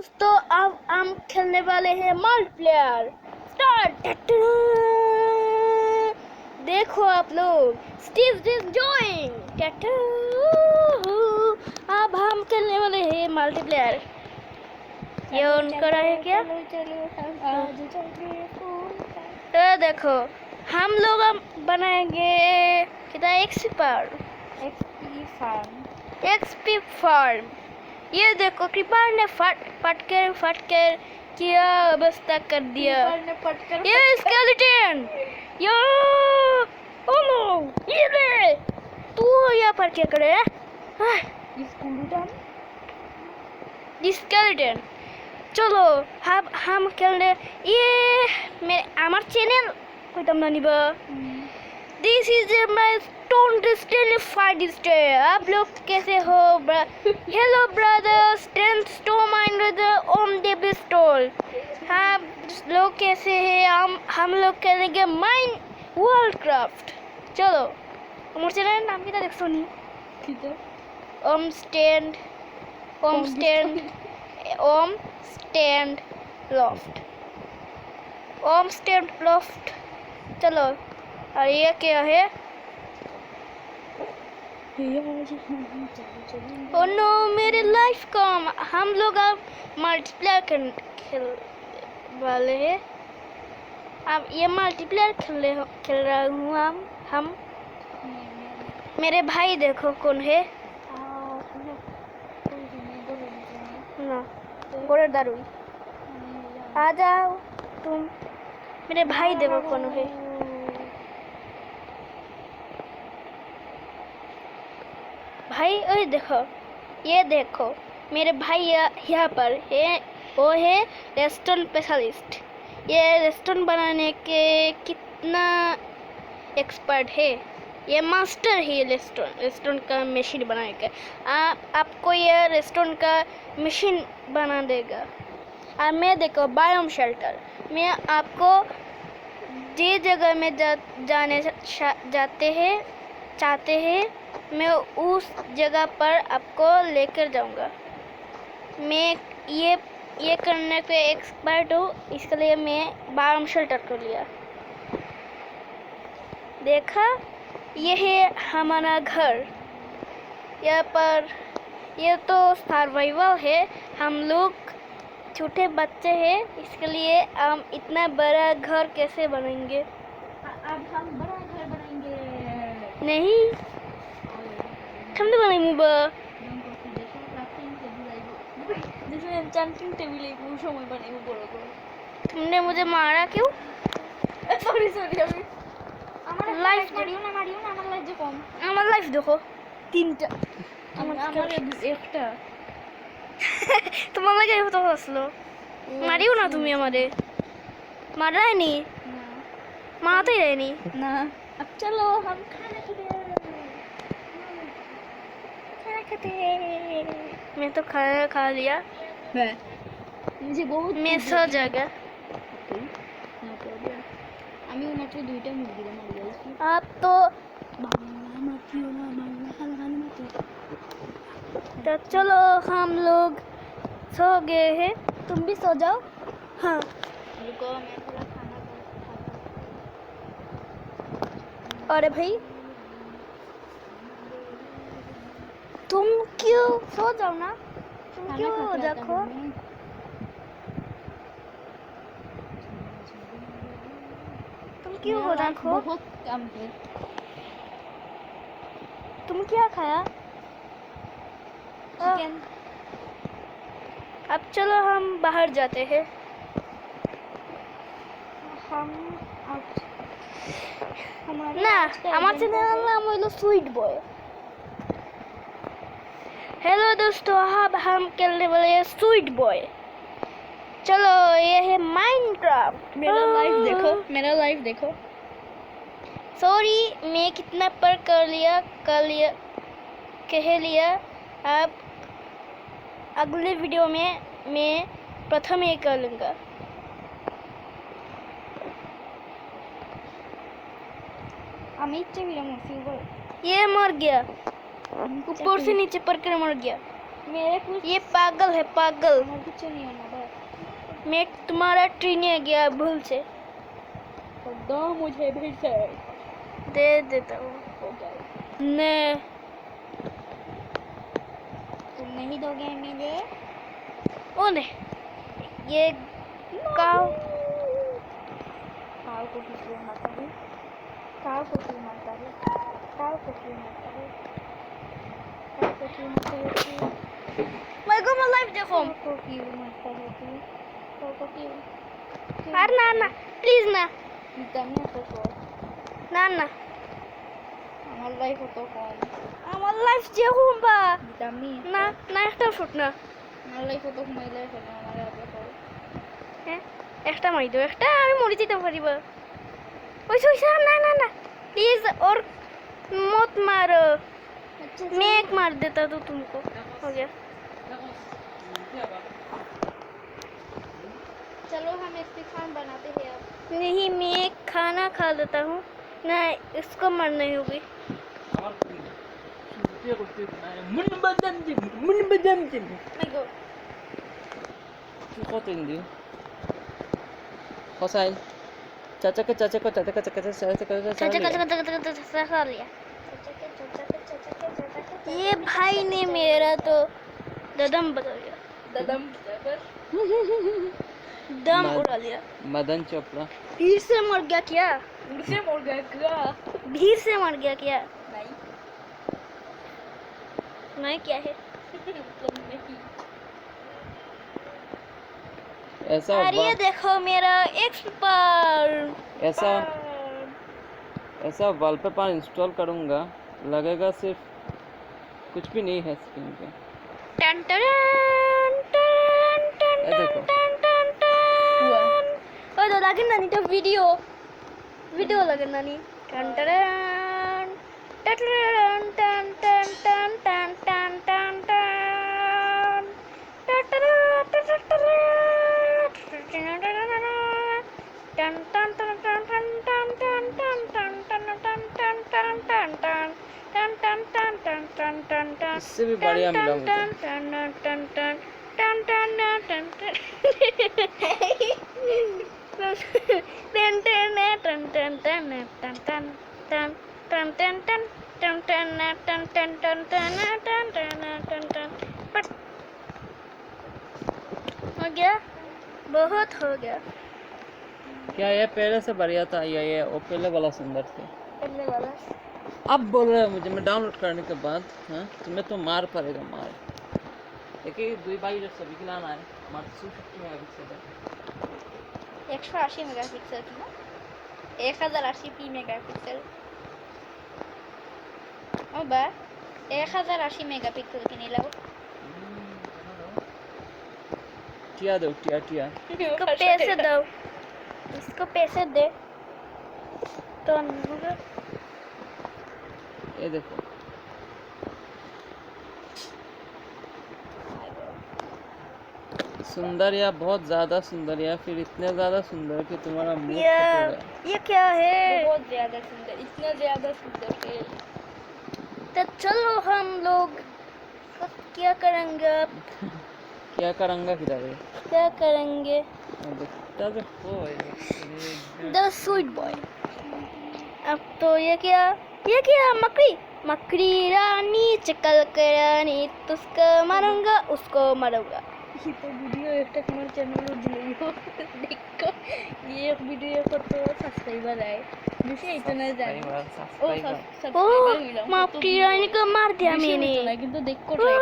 दोस्तों, अब हम खेलने वाले हैं मल्टीप्लेयर। स्टार्ट। देखो आप लोग, स्टीव इज जॉइंग। अब हम खेलने वाले हैं मल्टीप्लेयर। ये ऑन करा है क्या? तो देखो, हम लोग अब बनाएंगे कितना एक्सपी फार्म। ये देखो, क्रीपर ने फट कर क्या अवस्था कर दिया। ये स्केलेटन, यो ओलो, ये ले तू यहाँ पर क्या करे? स्केलेटन, चलो हम खेलने। ये मैं আমার চ্যানেল কইতাম না নিবা। This is my stone distill fight stay. आप लोग कैसे हो? Hello brother, strength stone mind on the pistol. आप लोग कैसे हैं? हम लोग खेलेंगे माइन वर्ल्ड क्राफ्ट। चलो, আমার চ্যানেলের নাম কিটা দেখছো নি? কিটা? ओम स्टैंड लॉफ्ट। चलो, और ये क्या है? ओ नो, मेरे लाइफ कम। हम लोग अब मल्टीप्लेयर खेल वाले हैं। अब ये मल्टीप्लेयर खेल रहा हूँ हम। मेरे भाई देखो कौन है ना, गोरे दारुई। आ जाओ तुम। मेरे भाई देखो कौन है। भाई, ओए देखो, ये देखो मेरे भाई यहाँ पर है। वो है रेस्टोरेंट स्पेशलिस्ट। ये रेस्टोरेंट बनाने के कितना एक्सपर्ट है। ये मास्टर है रेस्टोरेंट का मशीन बनाने का। आपको ये रेस्टोरेंट का मशीन बना देगा। और मैं देखो, बायोम शेल्टर, मैं आपको जिस जगह में जाने चाहते हैं, मैं उस जगह पर आपको लेकर जाऊंगा। मैं ये करने पे एक्सपर्ट हूँ, इसके लिए मैं बायोम शेल्टर को लिया। देखा, ये है हमारा घर। यहाँ पर ये तो सर्वाइवल है। हम लोग छोटे बच्चे हैं, इसके लिए हम इतना बड़ा घर कैसे बनेंगे? अब हम बड़ा घर बनाएंगे। नहीं, हम तो बनाएंगे जैसे एन्चेंटिंग टेबल एक वो समय बनाएंगे बड़ा बड़ा। तुमने मुझे मारा क्यों? सॉरी अभी लाइफ मारियो ना আমার লাইফ যে কম। আমার লাইফ দেখো, তিনটা। আমার একটা তোমার লাগে তো আসলো। মারিও না তুমি আমারে। মারায়নি, মারাতেই रहनी ना। अब चलो हम खाना खाते हैं। मैं तो खाना खा लिया। मुझे बहुत मैं सो जाएगा। আমি মাত্র দুইটা মুরগি মারি গেছি। आप तो चलो, हम लोग सो गए हैं। तुम भी सो जाओ। हाँ, रुको, मैं थोड़ा खाना अरे भाई, तुम क्यों सो जाओ ना? तुम क्यों देखो? तुम क्यों हो रखो? बहुत कम है। तुम क्या खाया? चिकन। अब चलो, हम बाहर जाते हैं। हम ना, हमारे चैनल नाम है स्वीट बॉय। हेलो दोस्तों, अब हम खेलने वाले हैं स्वीट बॉय। चलो, ये है माइनक्राफ्ट। मेरा लाइफ देखो। सॉरी, मैं कितना पर कर लिया कह लिया। अब अगले वीडियो में मैं प्रथम ये कर लूँगा। ये मर गया, ऊपर से नीचे पर कर मर गया। मेरे कुछ ये पागल है पागल। कुछ नहीं होना बस। मैं तुम्हारा ट्रेन गया भूल से। तो दो मुझे भी से दे देता हूँ। हो गया। नहीं तुम नहीं दोगे मुझे? ओ नहीं ये काव काव को किसलिए मारता है? काव को क्यों मारता है? काव को क्यों मारता है? काव को क्यों मारता है तू? मैं को मैं लाइव देखो। काव को क्यों मारता है तू? काव को क्यों? यार ना ना प्लीज ना Vitamina তো সব না না আমার লাইফ তো কম আমার লাইফ যে হুম্বা ভিটামিন না না একটা ফুট না আমার লাইফ তো ঘুমাইলে ফেলে আমার আগে তো হ্যাঁ একটা মারি দাও একটা আমি মরে যেতে পারিব ওই সইসা না না না प्लीज और मत मारो मैं एक मार देता तो तुमको हो गया चलो हम इस्तीफान बनाते हैं अब नहीं मैं एक खाना खा लेता हूँ ना इसको मरनी होगी मैं गो কত ইন্দি কসাই চাচা खा लिया ये भाई ने मेरा तो ददम बदल दिया ददम पर दम मद- उड़ा लिया मदन चोपड़ा भीड़ से मर गया क्या मुझसे मर गया क्या भीड़ से मर गया क्या नहीं नहीं क्या है मतलब नहीं ऐसा और ये देखो मेरा एक्स पर ऐसा ऐसा वॉलपेपर इंस्टॉल करूंगा लगेगा सिर्फ कुछ भी नहीं है स्क्रीन पे टन टन टन टन ये देखो टन टन हुआ टन ओए तो लगे नानी तो वीडियो लगे नानी टन टन टन टन टन टन टन टन टन इससे भी बढ़िया मिला मुझे हो गया बहुत हो गया क्या ये पहले से बढ़िया था या ये वो पहले वाला सुंदर थे पहले वाला अब बोल रहे हो मुझे मैं डाउनलोड करने के बाद हाँ तुम्हें तो मार पड़ेगा मार देखिए दुई बाई जो सभी खिलाना है मार 250 मेगापिक्सल है 180 मेगापिक्सल की ना 1080p मेगापिक्सल ओ बा 1080 मेगापिक्सल की नहीं लाओ टिया दो टिया टिया इसको पैसे दो इसको पैसे दे तो नहीं होगा ये देखो सुंदर या बहुत ज्यादा सुंदर या फिर इतने ज्यादा सुंदर कि तुम्हारा मुंह फट गया ये क्या है बहुत ज्यादा सुंदर इतना ज्यादा सुंदर है तो चलो हम लोग अब क्या करेंगे अब क्या करूंगा किधर है क्या करेंगे देखता तो हो द स्वीट बॉय अब तो ये क्या मकड़ी रानी चकल के रानी तुझको मारूंगा उसको मारूंगा ये तो वीडियो একটা তোমার চ্যানেলে দিও দেখো ये वीडियो को तो सब्सक्राइबर आए मुझे इतना जाने ओ सब्सक्राइबर मिला मकड़ी रानी को मार दिया मैंने কিন্তু দেখো ট্রাই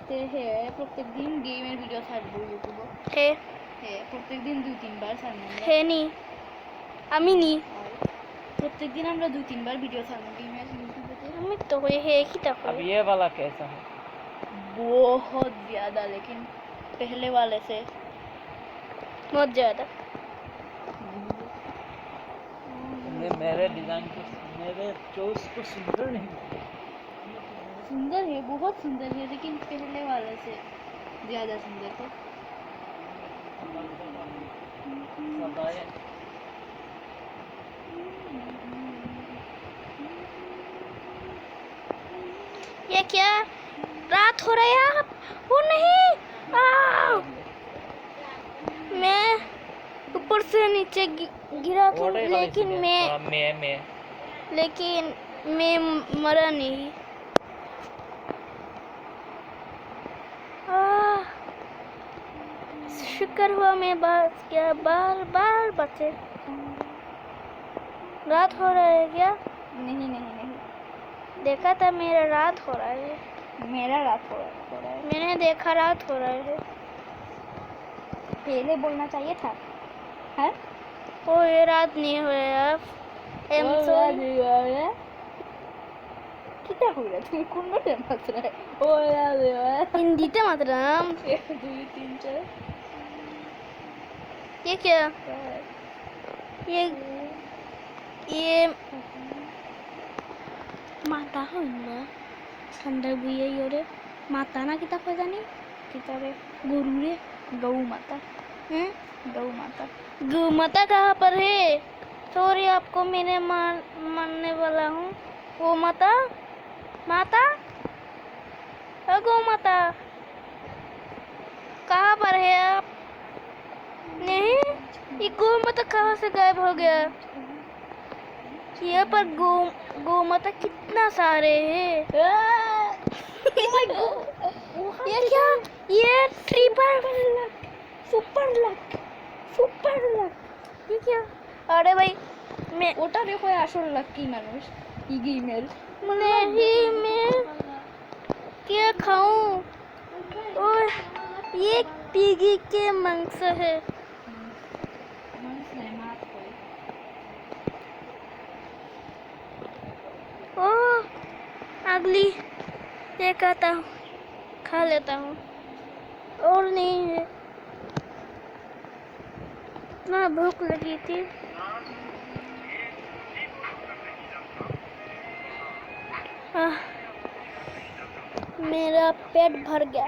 করতে হ্যাঁ প্রত্যেকদিন গেমের ভিডিও ছাড়বো ইউটিউবে है হ্যাঁ প্রত্যেকদিন 2-3 বার ছাড়বো है नहीं আমি নি প্রত্যেকদিন আমরা 2-3 বার ভিডিও ছাড়বো গেমের ইউটিউবে আমি তো है কি তা अब ये वाला कैसा है बहुत ज्यादा लेकिन पहले वाले से बहुत ज्यादा मेरे डिजाइन को मेरे चॉइस को सुंदर नहीं सुंदर है बहुत सुंदर है लेकिन पहले वाले से ज्यादा सुंदर है बताए ये क्या रात हो रहा है आप। वो नहीं, आओ। मैं ऊपर से नीचे गिरा था, लेकिन मैं मरा नहीं। शुक्र हुआ मैं बच गया, बार बार बचे। रात हो रहा है क्या? नहीं नहीं नहीं, देखा था मेरा रात हो रहा है। मेरा रात हो रहा है। मैंने देखा रात हो रहा है। पहले बोलना चाहिए था। है ओ ये रात नहीं हो रहा है। I'm sorry. कितना हो रहा है? तुम कौन बड़े मत रहे? ओ यार हिंदीতে মাতরাম। 1 2 3 4 ये क्या? ये माता হইল না ঠান্ডা বুইয়ে ইওরে মাতা না কিতা কয় জানি किताबे গরুরে गौ माता, हैं गौ माता। गौ माता कहाँ पर है? सॉरी आपको मैंने मारने वाला हूँ। गौ माता, माता, गौ माता कहाँ पर है आप? नहीं, ये गौ माता कहाँ से गायब हो गया? यहाँ पर गौ माता कितना सारे हैं। ये क्या? ये सुपर लक ये क्या? अरे भाई मैं ওটা দেখো আসল লাকি মানুষ ই গেমের मैं क्या खाऊं? ओह ये पिगी के मांस है। ओह अगली एक आता हूँ, खा लेता हूँ। और नहीं है, इतना भूख लगी थी। मेरा पेट भर गया।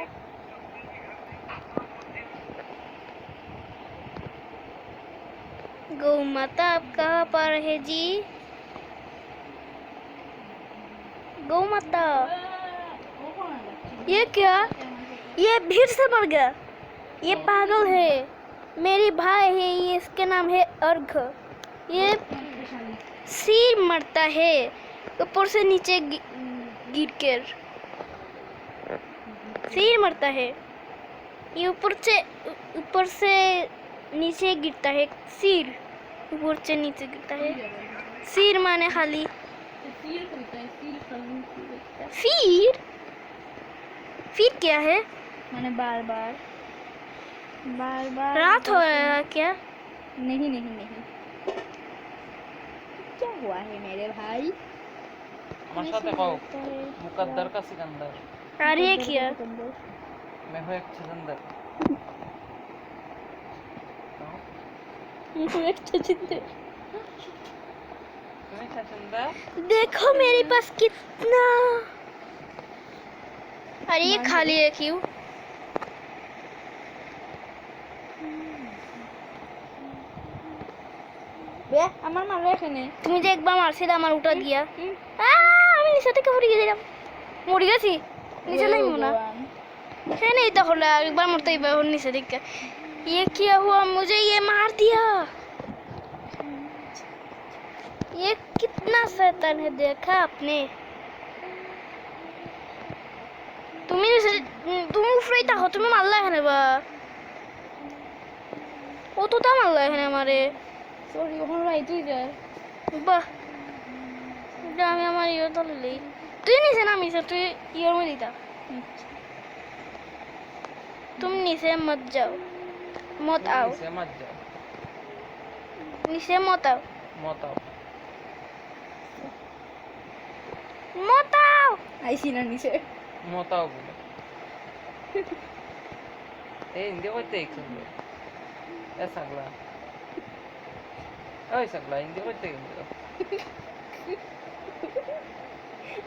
गौ माता आप कहाँ पर है जी? गौ माता ये क्या? ये भीड़ से मर गया। ये पागल है। मेरी भाई है ये, इसके नाम है अर्घ। ये सिर मरता है ऊपर से नीचे गिर कर सिर मरता है। ये ऊपर से नीचे गिरता है। सिर ऊपर से नीचे गिरता है। सिर माने खाली फिर क्या है? माने बार बार बार बार रात हो रहा है क्या? नहीं नहीं नहीं, क्या हुआ है मेरे भाई? साथ कहो मुकद्दर का सिकंदर। अरे क्या? मैं हूँ एक सिकंदर। ये तो एक चचिंदर। तुम्हें चचिंदर? देखो मेरे पास कितना। अरे ये खाली है क्यों? বে আমার মারো এখানে। তুমি যে একবার মারছিলে আমার উঠা দিয়া। আমি নিচে থেকে পড়ে গেছিলাম, মরে গেছি। নিচে নাই মনে है नहीं तो होला एक बार मरते ही बाहर नीचे देख के ये क्या हुआ? मुझे ये मार दिया। ये कितना शैतान है, देखा आपने? তুমি উফরেই থাকো, তুমি মারলা এখানে বা ও তো তা মারলা এখানে আমারে। সরি ওখানে রাইতেই যায়। বাহ এটা আমি আমার ইয়ে তো লই। তুই নিচে নামিস, তুই ইয়ের মধ্যে দিতা। तुम नीचे मत जाओ, मत आओ। नीचे मत जाओ, नीचे मत आओ, मत आओ, मत आओ। আইছি না নিচে। मत आओ बोले। ए हिंदी को देख सकते ऐसा गला ऐसा गला हिंदी को देख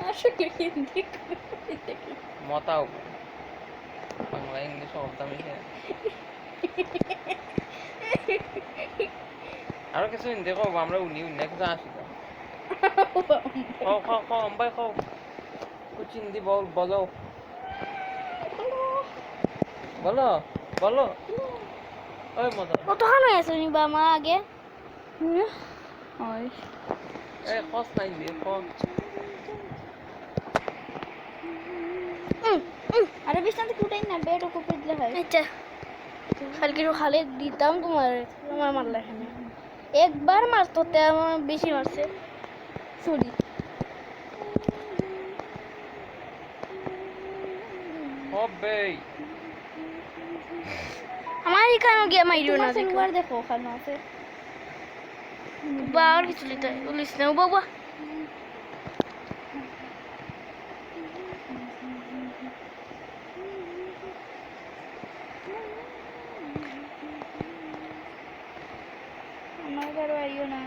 আসলে হিন্দি मत आओ বাংলা ইংলিশ অর্থ মিশে আর কিছু হিন্দি কও আমরা উনি উনি কিছু আসি না খাও খাও খাও আম্বাই খাও कुछ हिंदी बोलो বলো বলো ওই মজা কতক্ষণ হয়ে আছে নিবা আমার আগে হয় এই খস নাই দিয়ে খস আরে বিছানাতে কুটাই না বেড উপর দিলে হয় আচ্ছা কালকে খালে দিতাম তোমার তোমার মারলে এখানে একবার মারতো তে আমার বেশি মারছে সরি হবে আমার এখানে গিয়ে মাইরিও না দেখো সিলভার দেখো ওখানে আছে বার কিছু লিতে উলিস না বাবা আমার ঘরে আইও না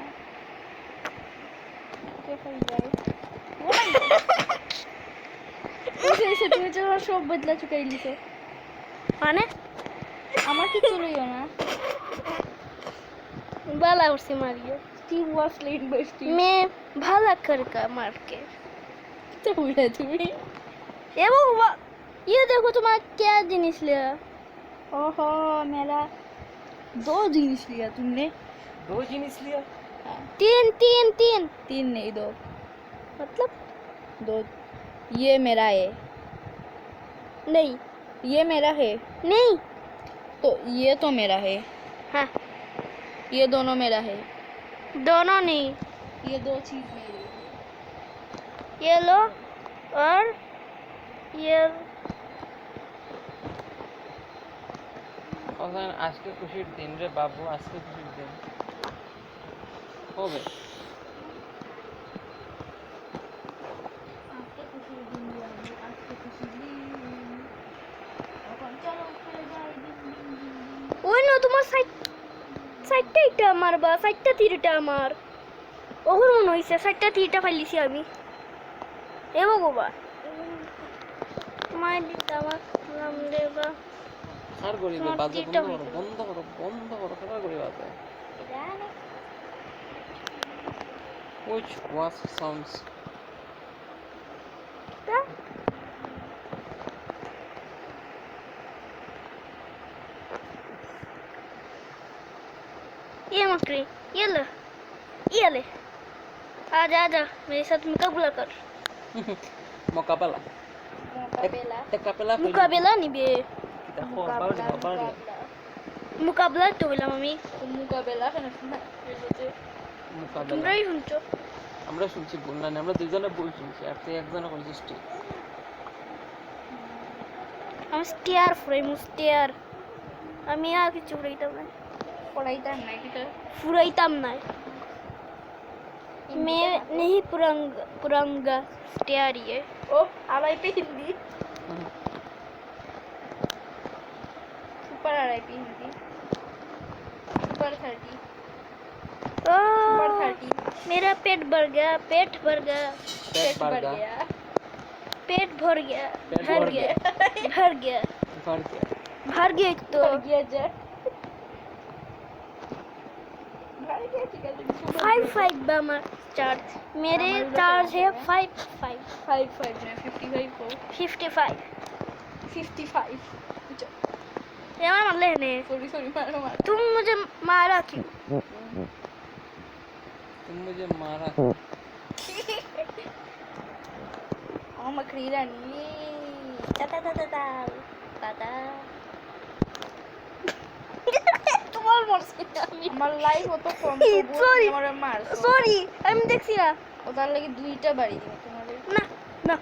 কে কই যায় এসে তুমি তো সব বদলা চুকাই লিছো মানে আমার কিছু লইও না बाला उसे Mario Steve was late bye Steve मैं भला कर का मार के तो बोला तुम्हें ये वो ये देखो तुम्हारा क्या जिनिस लिया ओहो मेरा 2 जीन्स लिया तुमने दो जिनिस लिया तीन तीन तीन 3 नहीं 2 मतलब 2 ये मेरा है नहीं ये मेरा है नहीं तो ये तो मेरा है हाँ ये दोनों मेरा है दोनों नहीं ये 2 चीज मेरी ये लो और ये এখন আজকে খুশির দিন রে বাবু আজকে খুশির দিন হবে আজকে খুশি দিন আজকে খুশি দিন এখন চলো খেলে যাই ওই না তোমার সাইডটা এটা আমার বা সাইডটা তীরটা আমার ওহর মনে হইছে সাইডটা তীরটা ফাইলিছি আমি এ বাবা মাই দিতা আমার নাম দেবা আর গরিবে তোমার বাজে তীরটা বন্ধ করো বন্ধ করো কার গরি বাজে which was sounds ये मकड़ी ये ले आजा आजा मेरे साथ मुकाबला कर মোকাবেলা मुकाबला টেকাপেলা मुकाबला नहीं बे kita ko baru मुकाबला तो बोला मम्मी मुकाबला কেন শোনা মোকাবেলা তোমরাই শুনছো আমরা শুনছি ভুল না আমরা দুজনে ভুল শুনছি আর তুই একজনে কইছিস ঠিক আমি স্টিয়ার ফ্রেম স্টিয়ার আমি আর কিছু ফুরাইতাম না পড়াইতাম না কিটা ফুরাইতাম না मैं नहीं पुरंगा स्टियर ये ও আড়াই pay Hindi super RIP Hindi super 30 ओ सुपर 30 मेरा पेट भर गया पेट भर गया পেট भर বাড়গা गया पेट भर गया पेट भर भर गया भर गया ভর গয়া भर गया एक तो भर गया जा भर गया ठीक है 5 बामा चार्ज मेरे चार्ज है 5 55 में 55 को 55 55 ये हमारा मतलब है नहीं सॉरी सॉरी मारो मारो तुम मुझे मारा क्यों तुम मुझे मारा ओ मकड़ी रानी ता ता ता ता ता ता ता তোমার মরছে আমি আমার লাইফ অত কম Sorry. আমার মার সরি আমি দেখছি না ও তার লাগি দুইটা বাড়ি দিব তোমার না না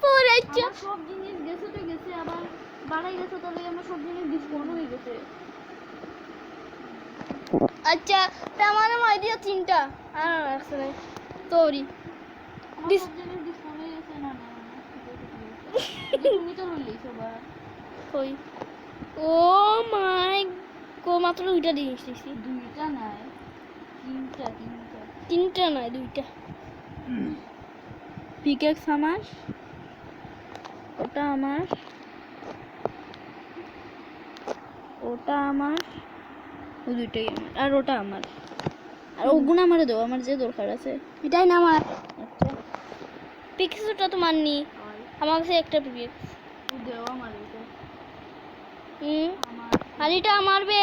পরে আচ্ছা আমার সব জিনিস গেছে তো গেছে আবার বাড়াই গেছে তাহলে আমার সব জিনিস ডিসকাউন্ট হয়ে গেছে আচ্ছা তা আমার আইডিয়া তিনটা আর আছে না সরি আমার Dis- সব জিনিস ডিসকাউন্ট হয়ে গেছে না না তুমি তো লইলি সবার কই ও মাই কো মাত্র দুইটা জিনিস দিছি দুইটা নাই তিনটা তিনটা নয় দুইটা পিকেক্স আমার ওটা আমার ওটা আমার ও দুইটাই আমার আর ওটা আমার আর ওগুলো আমারে দাও আমার যে দরকার আছে এটাই না আমার আচ্ছা পিক্সটা তোমার নি আমার কাছে একটা পিক্স দেও আমার এটা আমার আর এটা আমার বে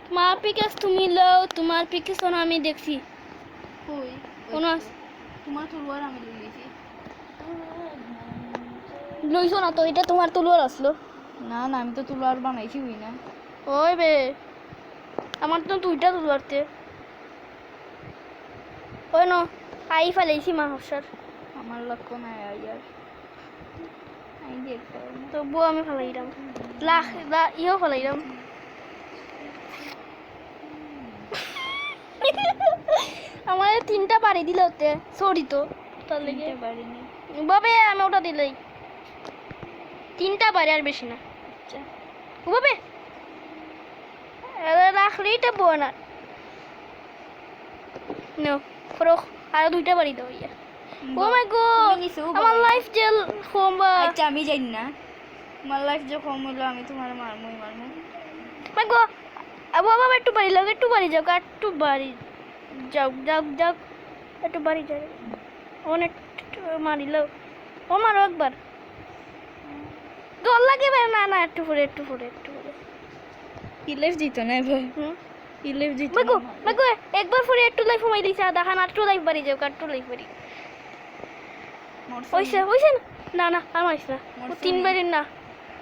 তোমার পিক্স তুমি লও তোমার পিক্স আমি দেখছি কই কোন তোমার তলোয়ার আমি লই গেছি লইছো না তো এটা তোমার তলোয়ার আসলো না না আমি তো তলোয়ার বানাইছি হই না ওই বে আমার তো দুইটা তলোয়ারতে ওই ন আই ফেলেছি মাহসার আমার লক্ষ্য নাই আর আই দেখো তবুও আমি ফেলাইলাম ইও ফেলাইলাম আমার 3টা বাড়ি দিলে হতে সরি তো তার লেগে পারিনি বাবে আমি ওটা দিলেই 3টা বাড়ি আর বেশি না আচ্ছা বাবে রাখলেই তো বো না নো ফরক আর 2টা বাড়ি দাও ইয়া ও মাই গড আমার লাইফ জেল হোমবা আচ্ছা আমি জানি না আমার লাইফ যখন হলো আমি তোমার মারমু মাই গড আবু বাবা একটু বাড়ি যাও একটু বাড়ি যাও একটু বাড়ি যাও যাও যাও একটু বাড়ি যাও অনেক মারিল ও মারো একবার জল লাগে না না একটু পরে ইলেফ জিতো না ভাই হুম ইলেফ জিতো মাগো একবার পরে একটু লাইফ কমাই দিছে দেখান একটু লাইফ বাড়ি যাও একটু লাইফ বাড়ি হইছে না না আর মাইছ না 3 বাড়ি না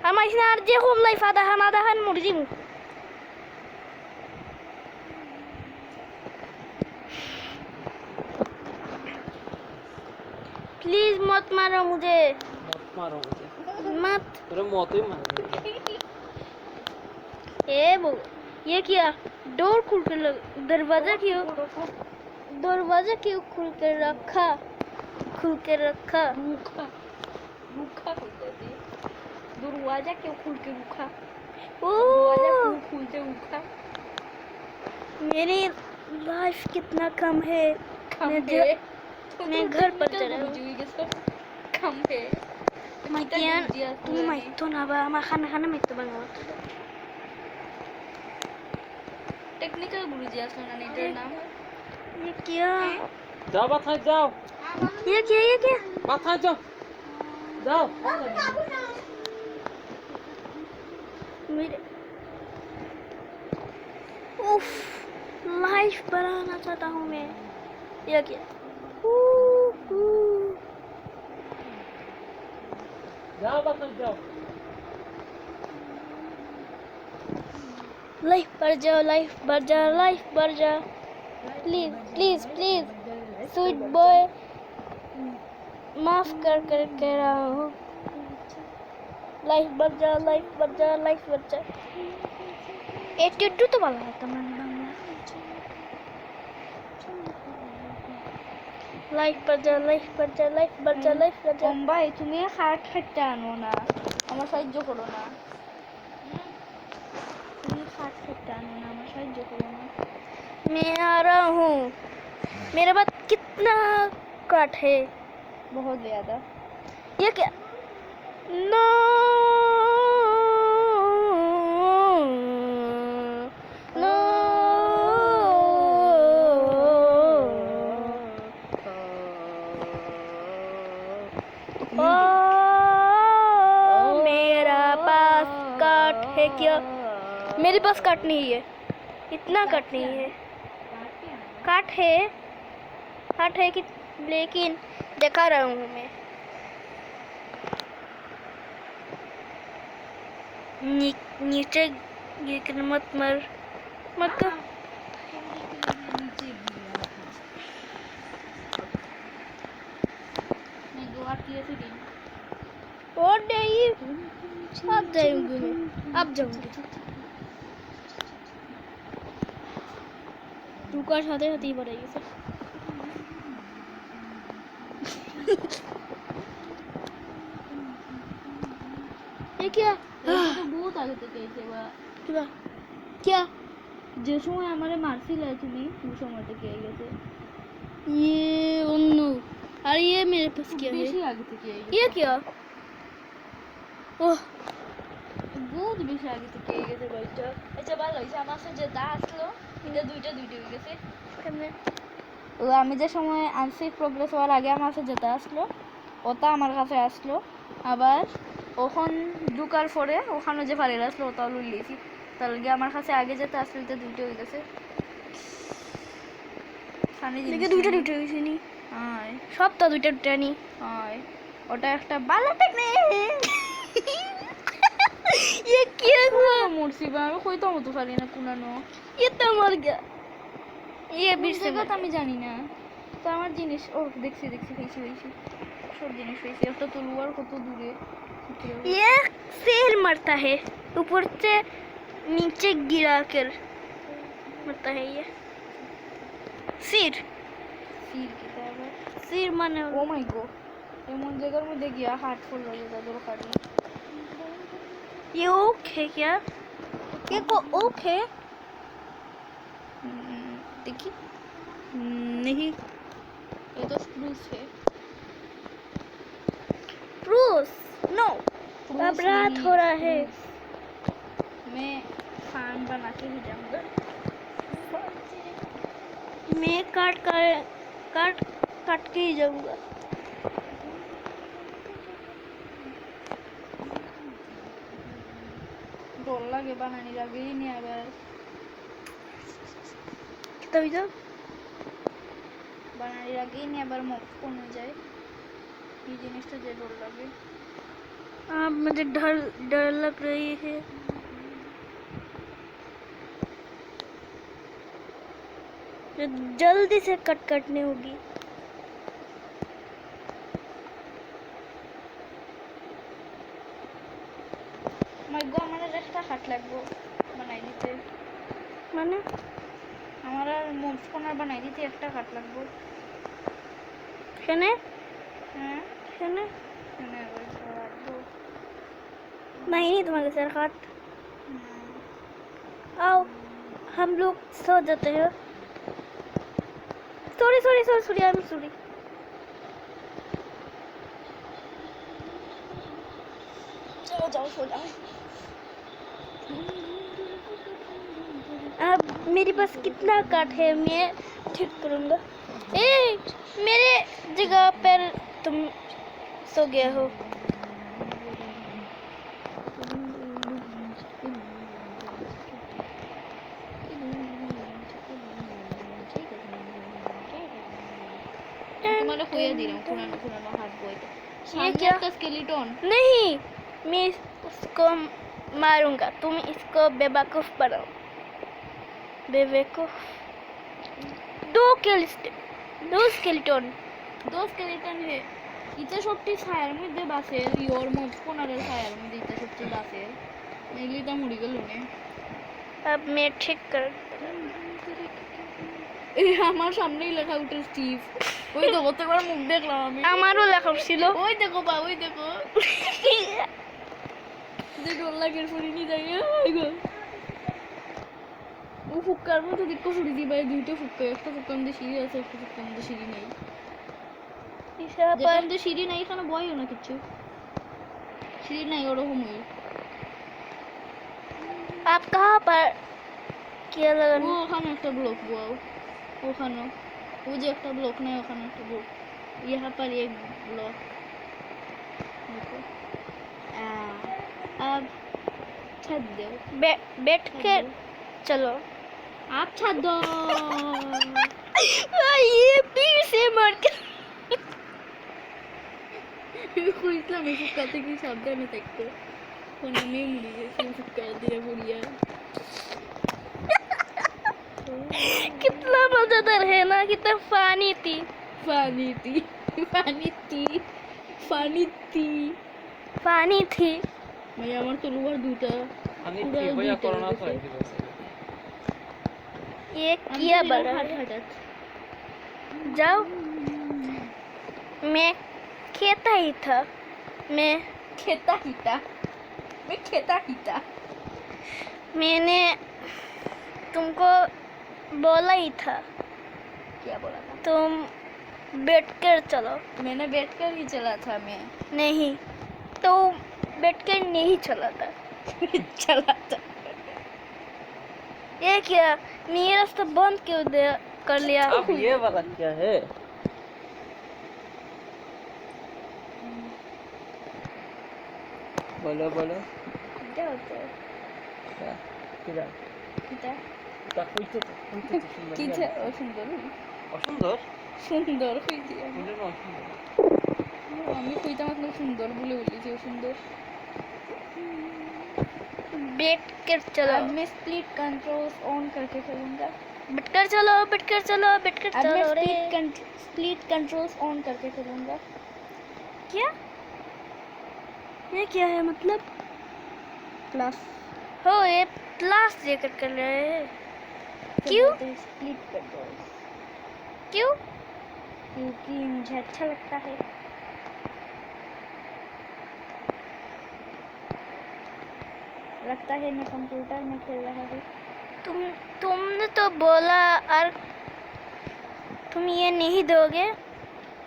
আর মাইছ না আর যে হোম লাইফ দেখান মরে যাবো प्लीज मत मारो मुझे मत मारो मुझे मत तेरे मौत ही मार ए वो ये क्या डोर खुल कर दरवाजा क्यों खुल कर रखा रुखा दरवाजा क्यों खुल के रुखा ओ दरवाजा खुलते रुखा मेरी लाइफ कितना कम है मैं घर पर चला हूँ कम है Makian, tu mai to na ba makan mai to bang. Technical Guruji असलो ना नेटर नाम ये क्या जाओ बात है जाओ ये क्या बात है जाओ जाओ मेरे उफ लाइफ बनाना चाहता हूँ मैं ये क्या जाओ बात है जाओ लाइफ बढ़ जा प्लीज स्वीट बॉय माफ कर कह रहा हूँ लाइफ बढ़ जा एटीट्यूड तो वाला होता मैंने लाइफ बढ़ जा কম্বাই তুমি হার্ট খাটতে আনো না আমার সাহায্য করো না তুমি হার্ট খাটতে আনো না আমার সাহায্য করো না मैं आ रहा हूँ मेरे पास कितना काट है बहुत ज्यादा ये क्या नो नो ओ मेरा पास काट है क्या मेरे पास काट नहीं है इतना काट नहीं है काट है कि लेकिन दिखा रहा हूँ मैं नीचे गिर मत कर और नहीं अब जाऊंगी मैं अब जाऊंगी रुका साथे ही बढ़ाइए सर ये क्या বহুত আগে থেকে এসে বা क्या যে সময় আমারে মারছিল তুমি ওই সময় থেকে এই গেছে ये उन्नू और ये मेरे पास क्या है বেশি আগে থেকে এই ये क्या ओह বহুত বেশি আগে থেকে এই গেছে ভাইটা আচ্ছা ভালো হইছে আমার সাথে যেটা আসলো এটা দুইটা হয়ে গেছে करने ও আমি যে সময় আনসেফ প্রোগ্রেস হওয়ার আগে আমার সাথে যেটা আসলো ওটা আমার কাছে আসলো আবার ওখান ঢুকার পরে ওখানে যে ফারিল আসলো ওটাও লইছি তার লগে আমার কাছে আগে যেতে আসলে তো দুইটা হয়ে গেছে খানে দেখে দুইটা দুইটা হয়েছে নি আয় সপ্তাহ দুইটা দুইটা নি আয় ওটা একটা বালা টেকনিক ये क्या हुआ মরছি বা আমি কইতো মতো পারি না কুনানো ये तो मर गया ये কোন भी से জায়গা তো আমি জানি না তো আমার জিনিস ও দেখছি পেয়েছি সব জিনিস পেয়েছি একটা তলোয়ার কত দূরে ये सेल मरता है ऊपर से नीचे गिरा कर मरता है ये सिर সির কি তারপর सिर माने ও মাই গো এমন জায়গার মধ্যে গিয়া হার্ট ফুল লাগে তা দরকার নেই ये ओक है क्या ये को ओक है देखी नहीं ये तो स्प्रूस है प्रूस नो Spruce अब रात नहीं, हो रहा है मैं फैन बना के ही जाऊंगा मैं काट के ही जाऊंगा डर লাগে বানানি লাগেই নি আবার तभी तो বানানি লাগেই নি আবার মুখ কমে যায় এই জিনিসটা যে ডর লাগে अब मुझे डर डर लग रही है तो जल्दी से कटनी होगी মাই গো আমার একটা হাট লাগবো বানাই দিতে माने আমার আর মুখ কোনার বানাই দিতে একটা হাট লাগবো शने হ্যাঁ शने এখানে আবার একটা রাখবো नहीं तुम्हारे सर हाथ आओ हम लोग सो जाते हैं sorry sorry sorry sorry I am sorry যাও যাও সো যাও अब मेरे पास कितना काट है मैं ठीक करूँगा ए मेरे जगह पर तुम सो गए हो তোমারে কইয়া দিলাম পুরানো পুরানো হাত বইটা সামনে क्या? একটা স্কেলিটন नहीं मैं उसको मारूंगा तुम इसको बेवकूफ बनाओ बेवकूफ दो स्केलेटन দো স্কেলিটন হে ইতে সবটি ছায়ার মধ্যে বাসে ইওর মুখ কোনারের ছায়ার মধ্যে ইতে সবটি বাসে এগুলিটা মুড়ি গেল নে अब मैं ठीक कर এই আমার সামনেই লেখা উঠে স্টিভ ওই তো কতবার মুখ দেখলাম আমি আমারও লেখা ছিল ওই দেখো বা ওই দেখো যে ডর লাগের ফুরিনি যাই ওই গো ও ফুক্কার মধ্যে দেখো ফুরি দিবা দুইটা ফুক্কা একটা ফুক্কার মধ্যে সিঁড়ি আছে একটা ফুক্কার মধ্যে সিঁড়ি নেই इसे যেখান पर মধ্যে সিঁড়ি নাই এখানে বইও না কিছু সিঁড়ি নাই ওরকমই आप कहाँ पर क्या ও लगाना ওখানে একটা ব্লক বউ ওখানে ও যে একটা ব্লক নাই ওখানে একটা ব্লক यहाँ पर एक ब्लॉक देखो अब छत दो बैठ के चलो आप छत दो ये फिर से मर गया কইছিলাম এই ফুক্কা থেকে সাবধানে থাকতে কোন আমি মুড়ি গেছি ফুক্কা দিয়ে মুড়িয়া कितना मजेदार है ना कितना फानी थी पानी थी पानी थी पानी थी फानी थी মানে আমার তলোয়ার দুইটা আমি পুরা কি বইয়া দুইটা করোনা গেছে। করে দিল ये किया बड़ा হাট है হাটাত जाओ मैं खेता ही था मैं খেতা হিতা मैं খেতা হিতা मैंने तुमको बोला ही था क्या बोला था तुम बैठ कर चलो मैंने बैठकर ही चला था मैं नहीं तो बैठ कर नहीं चला था चला था ये क्या मेरा रास्ता बंद क्यों कर लिया अब ये वाला क्या है बोलो बोलो क्या होता है क्या কিরা কিটা তা কইতে তো সুন্দর কিটা অসুন্দর অসুন্দর সুন্দর হইছে সুন্দর না অসুন্দর আমি কইতাম আপনার সুন্দর বলে বলেছি অসুন্দর बैठ कर चलो अब मैं स्प्लिट कंट्रोल्स ऑन करके खेलूंगा बैठ कर चलो बैठ कर चलो बैठ कर अब मैं चलो रे स्प्लिट कंट्रोल्स ऑन करके खेलूंगा क्या ये क्या है मतलब प्लस हो ये प्लस लेकर कर रहे हैं क्यों स्प्लिट कंट्रोल्स क्यों क्योंकि मुझे अच्छा लगता है लगता है मैं कंप्यूटर में खेल रहा हूँ तुमने तो बोला और तुम ये नहीं दोगे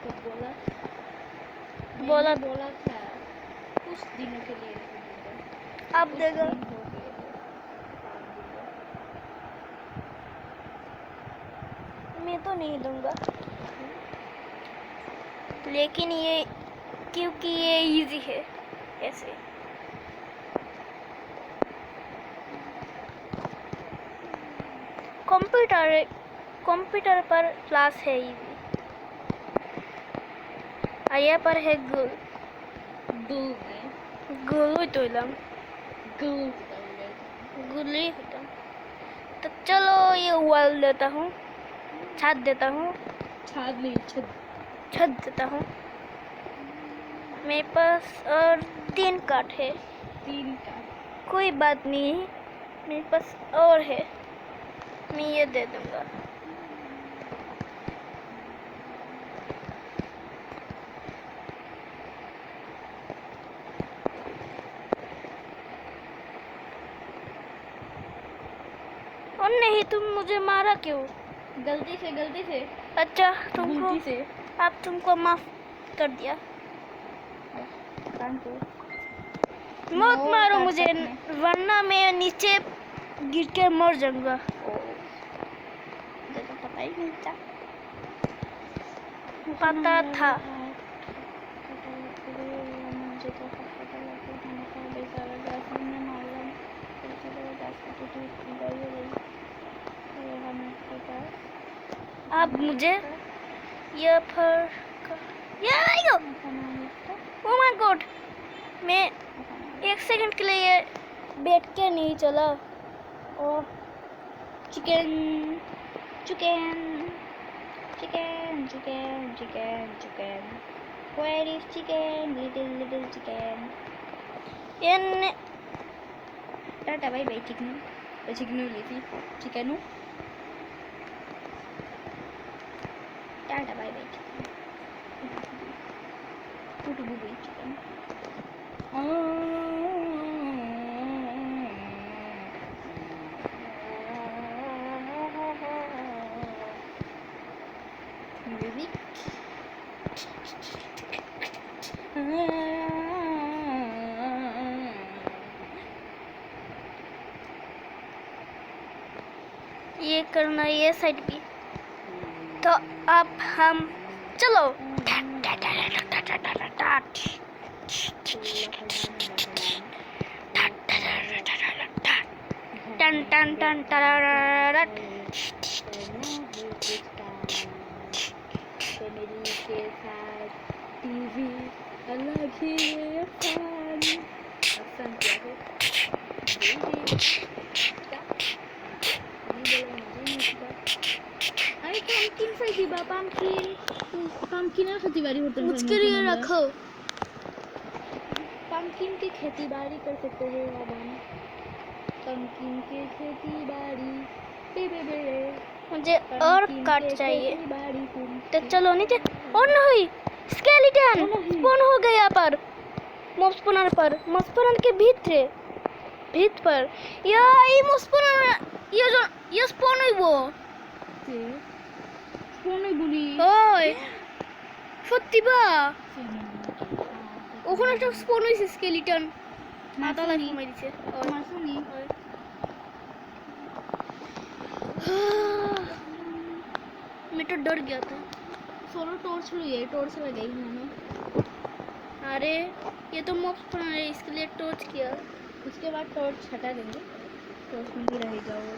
तो बोला बोला बोला था कुछ दिनों के लिए अब देगा मैं तो नहीं दूंगा लेकिन ये क्योंकि ये इजी है ऐसे कंप्यूटर पर क्लास है इजी और यहाँ पर है गुल गुल तो गुली होता तो चलो ये वॉल देता हूँ छत देता हूँ छाद नहीं छत देता हूँ मेरे पास और 3 काट है तीन का कोई बात नहीं मेरे पास और है मैं ये दे दूंगा और नहीं तुम मुझे मारा क्यों गलती से अच्छा तुमको गलती से अब तुमको माफ कर दिया कान को मत और मारो काट मुझे सकते वरना मैं नीचे गिर के मर जाऊंगा मुझे तो पता ही नहीं था पता था मुझे तो पता लगा था बेचारा जैसे मैं मारा अब मुझे ये पर ये आयो ओ माय गॉड मैं 1 सेकंड के लिए बैठ के नहीं चला और chicken chicken chicken chicken chicken chicken where is chicken little chicken इन tata bye bye chicken chicken लेती chicken tata bye bye chicken टूटू बुबू चिकन म्यूजिक ये करना ये साइड भी तो अब हम चलो टन टन टन टन फैमिली के साथ टीवी अलग ही है फन फन क्या है अरे पंकिन खाती बा पंकिन खेती बाड़ी होते हैं उसके लिए रखो पंकिन की खेती बाड़ी कर सकते हो अब हम पंकिन की खेती बाड़ी मुझे और काट चाहिए बाड़ी तो चलो नीचे और नहीं स्केलेटन स्पॉन हो गया पर मॉब स्पॉनर के भीत पर ये स्पॉनर ये स्पॉन हुई वो কোনে গুলি ওই সত্যি বা ওখানে একটা স্পন হইছে স্কেলিটন মাথা লাগি মারিছে মাসুনি मैं तो डर गया था सोलो टॉर्च लिए टॉर्च लगाई मैंने अरे ये तो मुफ्त है, इसके लिए टॉर्च किया। उसके बाद टॉर्च हटा देंगे, टॉर्च में ही रहेगा वो।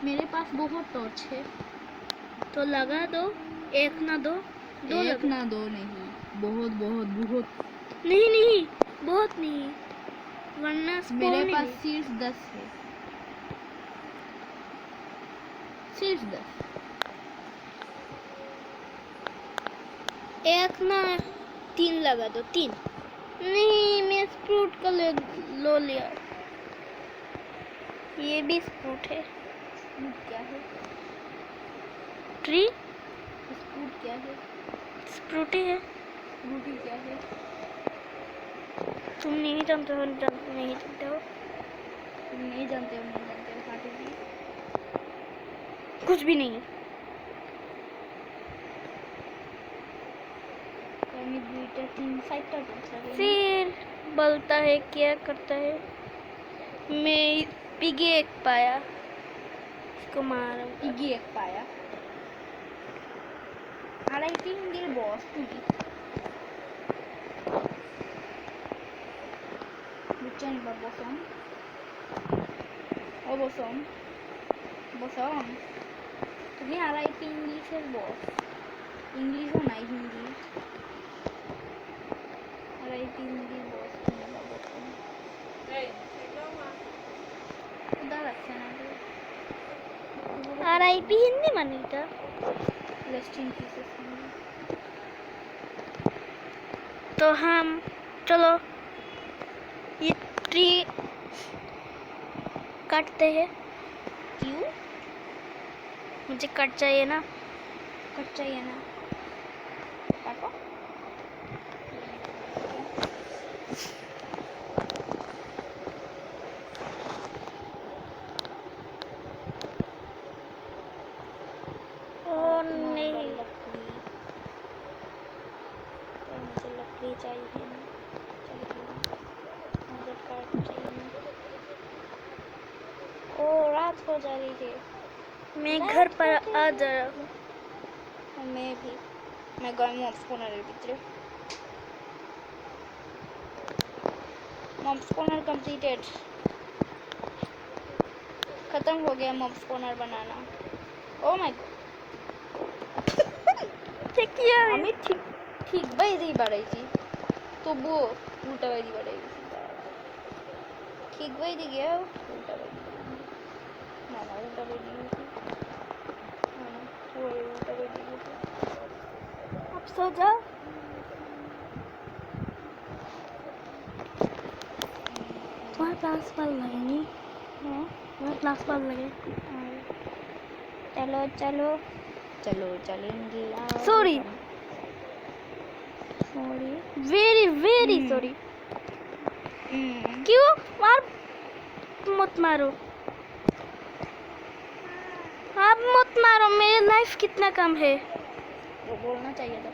मेरे पास बहुत टॉर्च है। तो लगा दो, एक ना दो, दो एक लगा। ना दो नहीं, बहुत बहुत बहुत। नहीं नहीं, बहुत नहीं, वरना spawn मेरे नहीं पास है। सिर्फ 10 है, सिर्फ 10। एक ना 3 लगा दो, 3। नहीं, मैं स्प्रूट का लो लिया। ये भी स्प्रूट है। स्पूट क्या है? ट्री स्पूट क्या है? स्प्रूट ही है। रूटी क्या है? तुम नहीं जानते हो, नहीं जानते हो। तुम नहीं जानते हो, नहीं जानते हो। काटे भी कुछ भी नहीं। कमी दुईटा 3 5टा टॉर्च लगे। फिर बोलता है क्या करता है। मैं पिगी एक पाया, इसको मारा। पिगी एक पाया। আর এই পিঙ্গির বস তুমি বুঝছেন বা বসন ও বসন বসন তুমি আড়াইটি ইংলিশের বস ইংলিশও নাই হিন্দি আড়াইটি হিন্দির বস তুমি বা বসন ক্ষুধা লাগছে না RIP हिंदी मानीटा। रेस्ट इन पीसेस तो हम चलो ये ट्री काटते हैं। क्यों मुझे कट चाहिए ना। कट चाहिए ना काटो ओ नहीं, मुझे लकड़ी चाहिए ना, मुझे काट चाहिए। ओ रात हो जा रही है मैं घर पर आ जा रहा हूँ। मैं भी मैं गई मॉम्स कॉर्नर भीतर मॉम्स कॉर्नर कंप्लीटेड खत्म हो गया मॉम्स कॉर्नर बनाना ओ माय गॉड क्या আমি ঠিক ঠিক বাইরেই বাড়াইছি তবুও উল্টা বাইরে বাড়াই গেছি ঠিক বাইরে গিয়ে উল্টা বাইরে না না উল্টা বাইরে গেছি না না পুরো উল্টা বাইরে গেছি अब सो जाओ। तुम्हारे क्लास पर लगेंगी। हाँ तुम्हारे क्लास पर लगे। चलो चलो चलो चलेंगे Sorry. Sorry very very sorry. क्यों मार, मत मारो, आप मत मारो। मेरी लाइफ कितना कम है। वो बोलना चाहिए था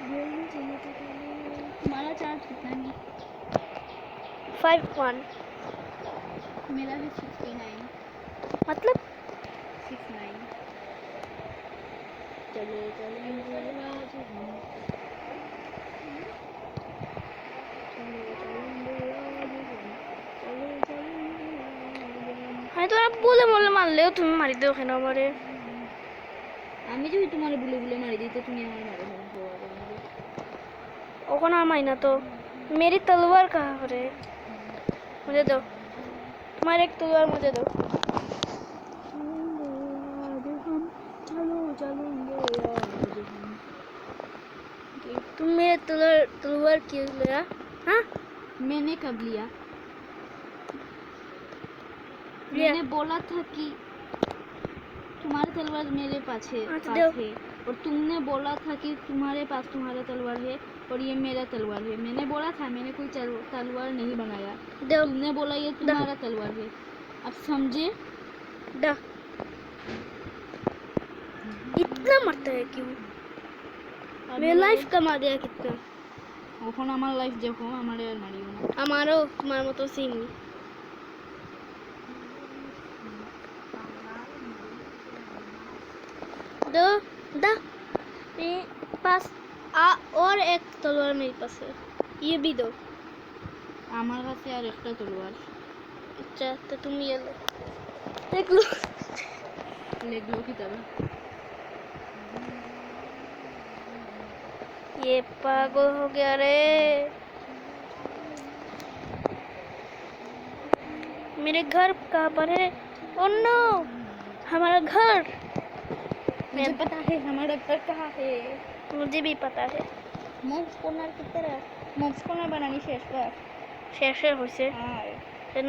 बोलना चाहिए था तुम्हारा चार्ज कितना है 5-1 मेरा है 69 मतलब 69 चलो चलेंगे आज हम चलो चलेंगे आज हम चलो चलेंगे आज हम हाँ तो आप बोले बोले मान ले, तुम मारी दो खेना मारे। আমি যদি তোমার বুলে বুলে মারি দিই তো তুমি আমার মারে ফেলবো ओको ना मारना तो। मेरी तलवार कहाँ पर है, मुझे दो। तुम्हारी एक तलवार मुझे दो। चलो चलेंगे आज हम तुम मेरे तलवार क्यों लिया? हाँ मैंने कब लिया लिया। मैंने बोला था कि तुम्हारी तलवार मेरे पास है अच्छा, पास दो। है और तुमने बोला था कि तुम्हारे पास तुम्हारा तलवार है और ये मेरा तलवार है मैंने बोला था मैंने कोई तलवार नहीं बनाया दो तुमने बोला ये तुम्हारा तलवार है अब समझे दो। इतना मरता है क्यों? अब मेरी लाइफ कमा दिया कितना। ওখন আমার লাইফ দেখো আমারে মারিও না আমারও তোমার মতো সিম दो दा मेरे पास और एक तलवार मेरे पास है ये भी दो আমার কাছে আর একটা তলোয়ার अच्छा तो तुम ये लो देख लो লেগলো কি তবে ये पागल हो गया रे मेरे घर कहाँ पर है ओह नो हमारा घर मुझे पता है हमारा घर कहाँ है मुझे भी पता है मॉम्स कॉर्नर की तरह मॉम्स कॉर्नर बनानी शेष कर शेष होइसे हाँ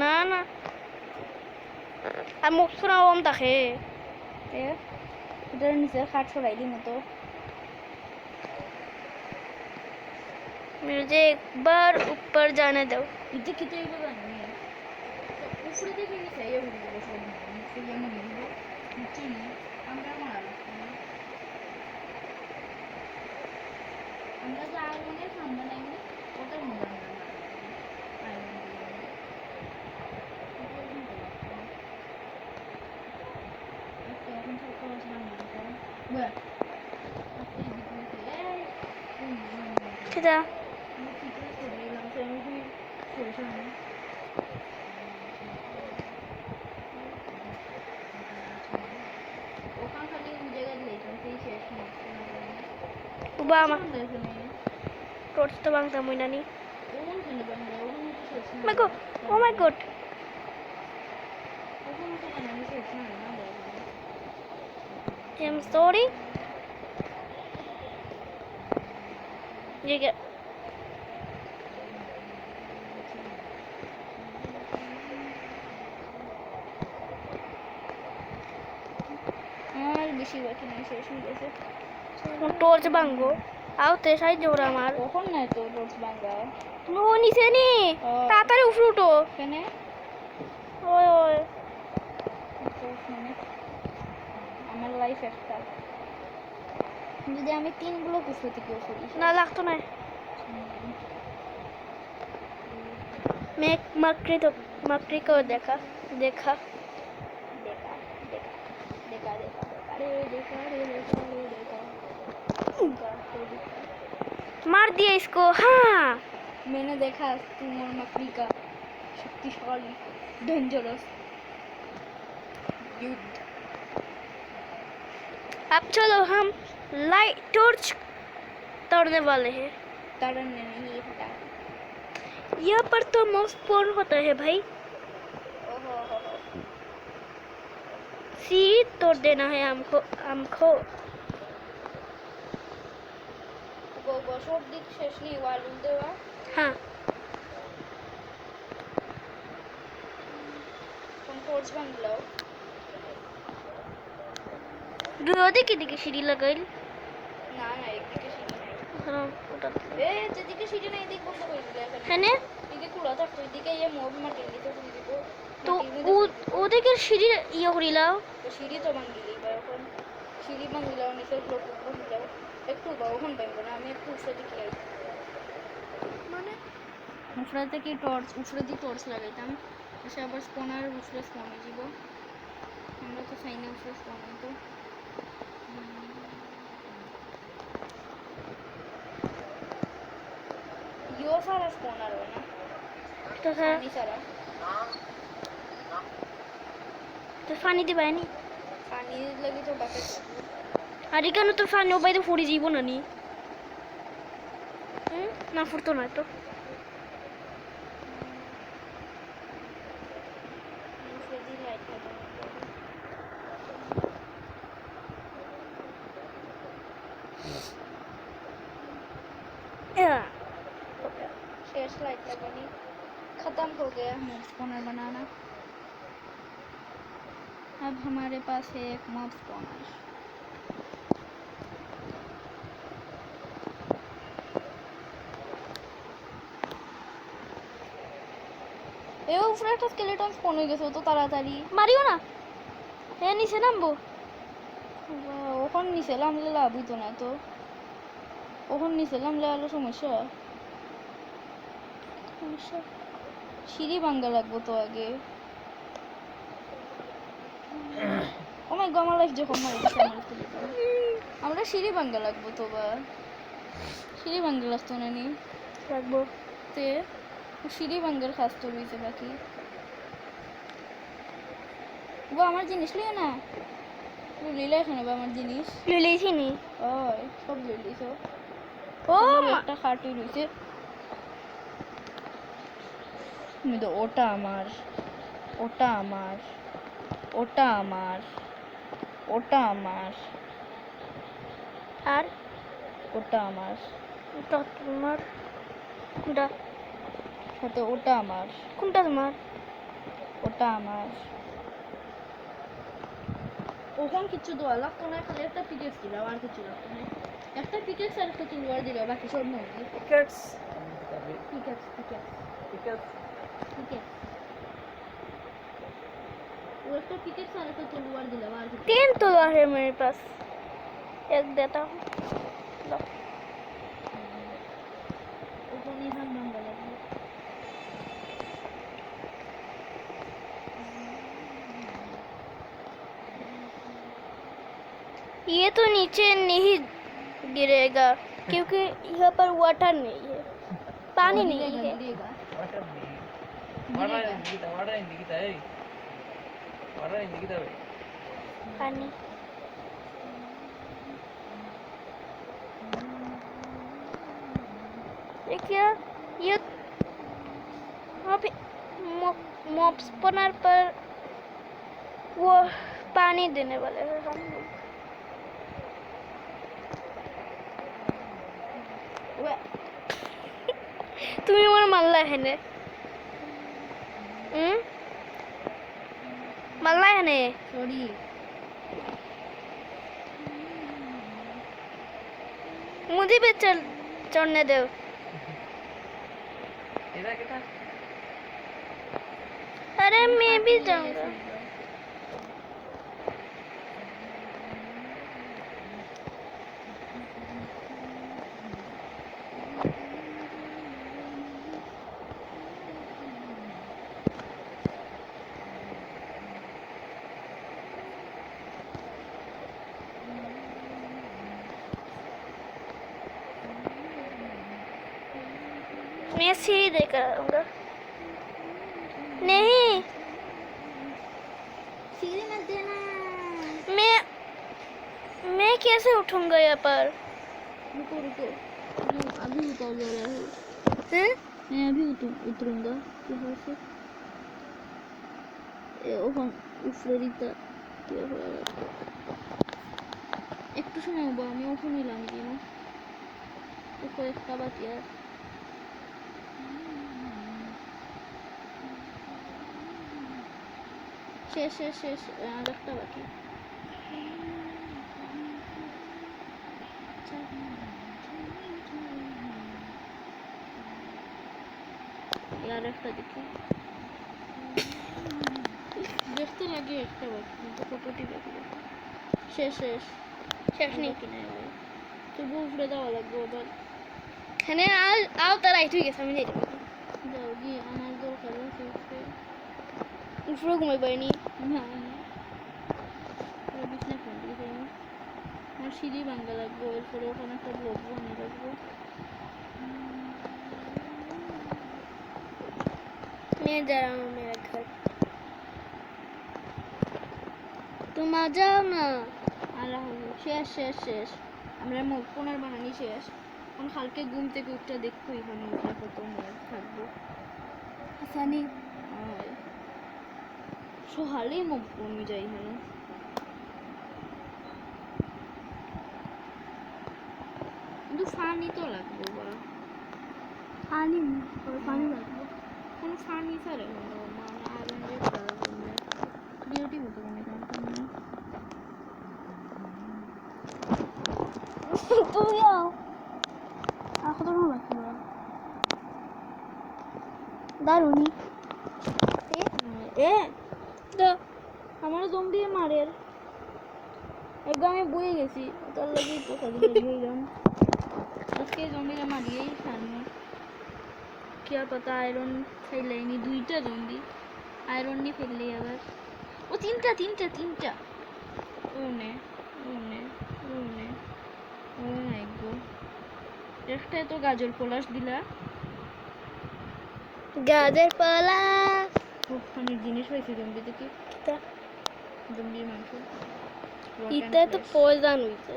ना ना আর মুখ শোনা ওম তাকে এটার নিচে খাট সরাই দিই মতো मुझे एक बार ऊपर जाने दो इथे किती येईल बघा मी उफरे ते गेली काय एवढी बसली मुझे ये म्हणे मुझे नाही आमरा म्हणाला आमरा जाय म्हणे थांबलं नाही म्हणे ओटर मुलांना किधर Obama Torch to bang tamoy na ni my god oh my god I'm sorry you get আর বেশি বাকি নাই শেষ হয়ে গেছে torch bango আও তে সাই জোড়া আমার কখন নাই তো রোজ বাঙ্গা নো নিচে নি তাড়াতাড়ি উঠে উঠো কেনে ওই ওই আমার লাইফ একটা যদি আমি 3 ব্লক উপরে থেকে করি না লাগতো না মেক মাকড়ি को देखा देखा देखा देखा देखा अरे देखा रे देखा मार दिया इसको हाँ मैंने देखा तुम और मकड़ी का शक्तिशाली डेंजरस युद्ध अब चलो हम लाइट टॉर्च तोड़ने वाले हैं तड़ने नहीं होता यहाँ पर तो मॉब स्पॉन होता है भाई ओहो हो सीढ़ी तोड़ देना है हमको गो सब दिख शेष नहीं वालू देवा हाँ तुम टॉर्च बंद लो দুই দিকে সিঁড়ি লাগাইল না না একদিকে সিঁড়ি নাই হ্যাঁ ওটা এ যেদিকে সিঁড়ি নাই দিক বন্ধ করে দিলে এখানে হ্যাঁ এদিকে খোলা থাকতো এদিকে এই মব মাটি দিতে করে দিব তো ওদিকে সিঁড়ি ইয়ে করিলাও তো সিঁড়ি তো ভাঙিলি বা এখন সিঁড়ি ভাঙিলাও নিচের ব্লক ভাঙিলাও একটু বা ওখান ভাঙবো না আমি একটু উপরে দিকে আই মানে উপরে থেকে উপরে দিয়ে টর্চ লাগাইতাম এসে আবার স্পনার উপরে স্পনে যাব আমরা তো চাই না উপরে স্পন তো यो सारा स्पॉनर है ना তো স্যার पानी सारा তো পানি দিবাই নি पानी लगी तो बाकी আর এখানে তো পানি ওবাই তো ফুড়ি যাব না নি না ফুটতো না তো दूसरे दी लाइट लगा शेष लाइट लगानी खत्म हो गया मॉब स्पॉनर बनाना अब हमारे पास है एक मॉब स्पॉनर এও উপরে একটা স্কেলেটন স্পন হয়ে গেছে তো তাড়াতাড়ি মারিও না এ নিচে নামবো ওখান নিচে নামলে লাভ হইতো না তো ওখান নিচে নামলে আলো সমস্যা সমস্যা। সিঁড়ি ভাঙ্গা লাগবো তো আগে। ও মাই গড, আমার লাইফ যখন মারি দিছে আমার তুলে দাও। আমরা সিঁড়ি ভাঙ্গা লাগবো তো বা সিঁড়ি ভাঙ্গা লাগতো না নি রাখবো। তে সিঁড়ি ভাঙ্গার কাজ তো রয়েছে বাকি। ও আমার জিনিস লিও না, লিলা এখানে বা আমার জিনিস লুলেছি নি। ওই সব লিলিছ। ও একটা খাটই রয়েছে। ওটা আমার, ওটা আমার, ওটা আমার, ওটা আমার, আর ওটা আমার, ওটা তোমার। কোনটা? সাথে ওটা আমার, কোনটা তোমার? ওটা আমার। ওখান কিছু দেওয়া লাগতো না, খালি একটা পিকেক্স দিলাম আর কিছু লাগতো না। একটা পিকেক্স আর একটা তলোয়ার দিলাম, বাকি সব মুরগি। Tickets pickaxe pickaxe tickets pickaxe. वो একটা পিকেক্স আর একটা তলোয়ার দিলাম আর কিছু। 3 तलवार है मेरे पास, एक देता हूँ। लो। ওখানে হাত ভাঙা লাগবে। ये तो नीचे नहीं गिरेगा क्योंकि यहाँ पर वाटर नहीं है, पानी नहीं गिरेगा, है। गिरेगा। वाटर वाटर इंडिकेटर है, वाटर इंडिकेटर है। पानी देखिए ये अभी मॉप स्पॉनर पर वो पानी देने वाले हैं हम लोग। ওয়ে तुम्हें मन मल्ला है ने मल्ला है ने সরি। मुझे भी चढ़ने दो। इधर किधर? अरे मैं भी जाऊंगा। मैं सीढ़ी देकर आऊंगा। नहीं सीढ़ी मत देना। मैं कैसे उठूंगा यहाँ पर? रुको रुको, मैं अभी उतर जा रहा हूँ। हैं? मैं अभी उतरूंगा यहाँ से। ওখান উপরে দিকটা ইয়ে হয়ে গেছে। একটু সময় হবো, আমি ওখানে নিলাম কেন উপরে একটা বাকি আর শেষ শেষ শেষ, আর একটা বাকি। আর একটা দেখি, দেখতে লাগে একটা বাকি, কিন্তু কতটি বাকি দেখো। শেষ শেষ শেষ নেই। বাকি নাই আর। তবু উপরে যাওয়া লাগবে আবার। এখানে আও তারা ঠিক আছে আমি যেতে পারি। যাও গিয়ে আমার দরকার আছে উপরে। উপরে ঘুমাই পারিনি। না না, ওরা বিছনা ফোন দিয়েছে। আমার সিঁড়ি ভাঙ্গা লাগবে, এরপরে ওখানে একটা ব্লক বানিয়ে রাখবো। मैं जा रहा हूँ मेरा घर, तुम आ जाओ ना। আল্লাহ শেষ শেষ শেষ, আমরা মোপনার বানানি শেষ। এখন কালকে ঘুম থেকে উঠতে দেখবো এখানে উঠে কত মেঘ থাকবো। आसानी আর সকালেই মুখ কমে যায় এখানে। কিন্তু ফানি তো লাগবো বা पानी और पानी लगता কোনো ফানি ছাড়ে হলো মানে আয়রন দিয়ে করা করলে ক্রিয়েটিভ হতে পারে কারণ तू आओ आखो तो ना लगता दारूनी এ তো আমার দম দিয়ে মারে। একদম আমি বয়ে গেছি, তার লাগে তো খালি হইলাম। আজকে জমিটা মারিয়েই সামনে क्या पता आयरन फैलेनी दुईटा जम्बी आयरन नहीं फैले আবার ও তিনটা তিনটা তিনটা ওনে ওনে ওনে ও মাই গড একটাই তো গাজর পলাশ দিলা গাজর পালা খুব অনেক জিনিস হয়েছে জম্বি থেকে কিতা জম্বির মাংস ইতা তো পয়জন হইছে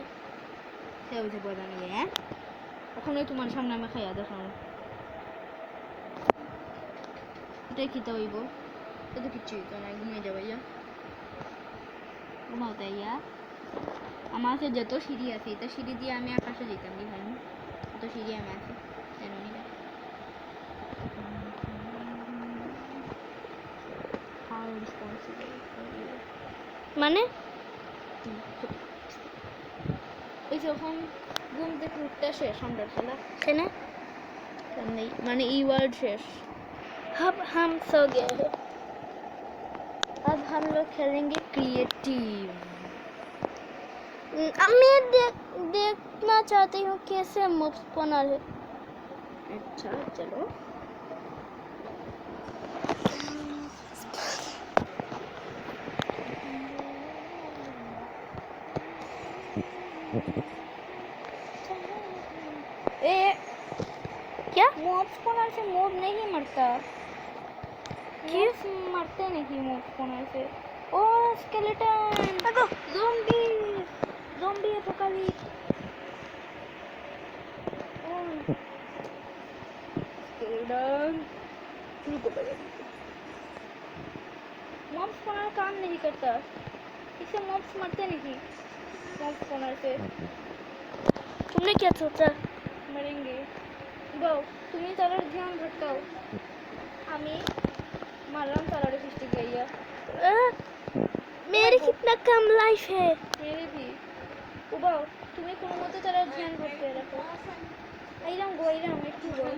সে হয়েছে বলা নিয়ে হ্যাঁ ওখানে তোমার সামনে আমি খাইয়া দেখাবো এটাই খেতে হইব এটা কিচ্ছু হইতো না ঘুমিয়ে যাবো ইয়া ঘুমাও তাই ইয়া আমার কাছে যত সিঁড়ি আছে এটা সিঁড়ি দিয়ে আমি আকাশে যেতাম কি ভাই তো সিঁড়ি আমি আছে জানো নি How responsible for you? মানে ওই যখন ঘুম থেকে উঠতে শেষ আমরা খেলা কেনে নেই মানে এই ওয়ার্ড শেষ अब हम सो गए हैं अब हम लोग खेलेंगे क्रिएटिव अब मैं देखना चाहती हूँ कैसे मूव्स बना है अच्छा चलो ए क्या मॉब्स कोनर से मॉब नहीं मरता क्यों? मॉब्स मरते नहीं मॉब्स कोनर से ओ skeleton zombie zombie apocalypse skeleton रुको पहले मॉब्स कोनर काम नहीं करता इससे मॉब्स मरते नहीं मॉब्स कोनर से तुमने क्या सोचा मरेंगे বাও তুমি তারার ধ্যান রাখতাও আমি মারলাম তারারে সৃষ্টি গাইয়া मेरी कितना कम लाइफ है মেরে দি ও বাও তুমি কোনো মতে তারার ধ্যান রাখতে রাখো আইরাম গো আইরাম একটু গো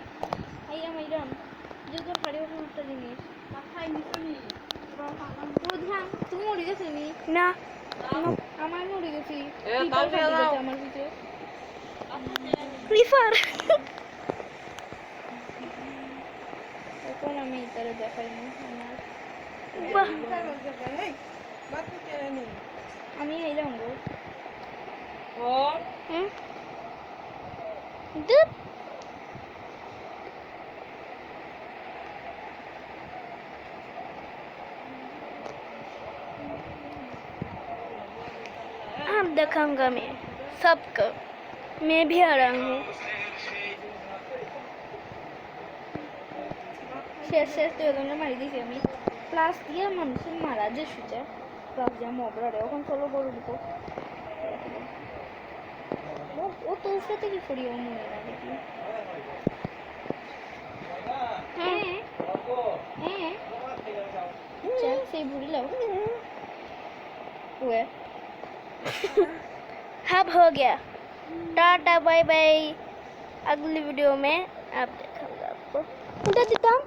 আইরাম যদি পারে ওরকম একটা জিনিস মাথায় নিছনি ও ধ্যান তুমি মরে গেছে নি ना আমার মরে গেছি এ, তাল খেয়ে দাও। আমার ভিতরে प्रीफर এখন আমি তারা দেখাইনি আমার वाह আমি আইরাম গো दूध अब दिखाऊंगा मैं सबको मैं भी आ रहा हूँ শেষ শেষ তো এজন্য মারি দিয়েছি আমি প্লাস দিয়ে মানুষের মারা যে সুচে প্লাস দিয়ে মবরারে এখন চলো গরু দিত ও তো উপরে থেকে ফড়িয়ে মনে না দেখি হ্যাঁ হ্যাঁ আচ্ছা সেই বুড়ি লাও ওয়ে अब हो गया टाटा बाय बाय अगली वीडियो में आप देखेंगे आपको उधर दिताम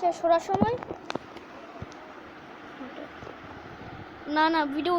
শেষ হওয়ার সময় না না ভিডিও